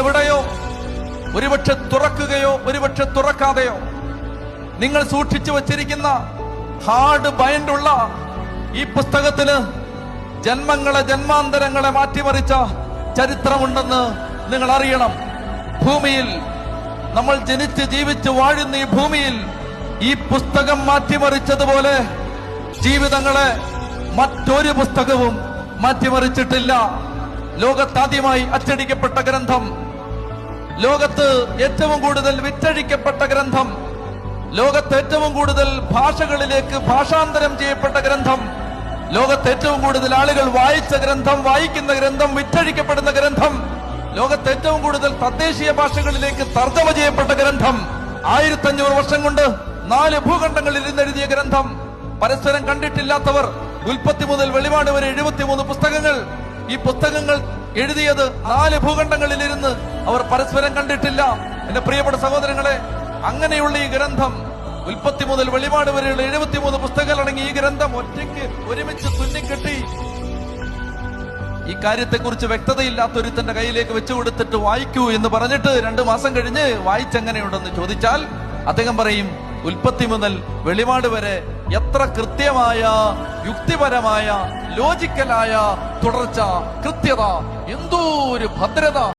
എവിടെയോ, ഒരുപക്ഷെ തുറക്കുകയോ ഒരുപക്ഷെ തുറക്കാതെയോ നിങ്ങൾ സൂക്ഷിച്ചു വച്ചിരിക്കുന്ന ഹാർഡ് ബൈൻഡുള്ള ഈ പുസ്തകത്തിന് ജന്മാന്തരങ്ങളെ മാറ്റിമറിച്ച ചരിത്രമുണ്ടെന്ന് നിങ്ങൾ അറിയണം. ഭൂമിയിൽ നമ്മൾ ജനിച്ച് ജീവിച്ച് വാഴുന്ന ഈ ഭൂമിയിൽ ഈ പുസ്തകം മാറ്റിമറിച്ചതുപോലെ ജീവിതങ്ങളെ മറ്റൊരു പുസ്തകവും മാറ്റിമറിച്ചിട്ടില്ല. ലോകത്താദ്യമായി അച്ചടിക്കപ്പെട്ട ഗ്രന്ഥം, ലോകത്ത് ഏറ്റവും കൂടുതൽ വിറ്റഴിക്കപ്പെട്ട ഗ്രന്ഥം, ലോകത്ത് ഏറ്റവും കൂടുതൽ ഭാഷകളിലേക്ക് ഭാഷാന്തരം ചെയ്യപ്പെട്ട ഗ്രന്ഥം, ലോകത്ത് ഏറ്റവും കൂടുതൽ ആളുകൾ വായിച്ച ഗ്രന്ഥം, വായിക്കുന്ന ഗ്രന്ഥം, വിറ്റഴിക്കപ്പെടുന്ന ഗ്രന്ഥം, ലോകത്ത് ഏറ്റവും കൂടുതൽ തദ്ദേശീയ ഭാഷകളിലേക്ക് തർജ്ജമ ചെയ്യപ്പെട്ട ഗ്രന്ഥം, 1500 വർഷം കൊണ്ട് 4 ഭൂഖണ്ഡങ്ങളിൽ ഇരുന്നെഴുതിയ ഗ്രന്ഥം, പരസ്പരം കണ്ടിട്ടില്ലാത്തവർ, ഉൽപ്പത്തി മുതൽ വെളിപാട് വരെ 73 പുസ്തകങ്ങൾ. ഈ പുസ്തകങ്ങൾ എഴുതിയത് 4 ഭൂഖണ്ഡങ്ങളിൽ ഇരുന്ന് അവർ പരസ്പരം കണ്ടിട്ടില്ല. എന്റെ പ്രിയപ്പെട്ട സഹോദരങ്ങളെ, അങ്ങനെയുള്ള ഈ ഗ്രന്ഥം, ഉൽപ്പത്തി മുതൽ വെളിപാട് വരെയുള്ള 73 പുസ്തകങ്ങൾ അടങ്ങി ഈ ഗ്രന്ഥം ഒറ്റയ്ക്ക് ഒരുമിച്ച് തുന്നിക്കെട്ടി ഈ കാര്യത്തെക്കുറിച്ച് വ്യക്തതയില്ലാത്ത ഒരുത്തന്റെ കയ്യിലേക്ക് വെച്ചു കൊടുത്തിട്ട് വായിക്കൂ എന്ന് പറഞ്ഞിട്ട് 2 മാസം കഴിഞ്ഞ് വായിച്ചെങ്ങനെയുണ്ടെന്ന് ചോദിച്ചാൽ അദ്ദേഹം പറയും, ഉൽപ്പത്തി മുതൽ വെളിപാട് വരെ എത്ര കൃത്യമായ, യുക്തിപരമായ, ലോജിക്കലായ തുടർച്ച, കൃത്യത, എന്തോ ഒരു ഭദ്രത.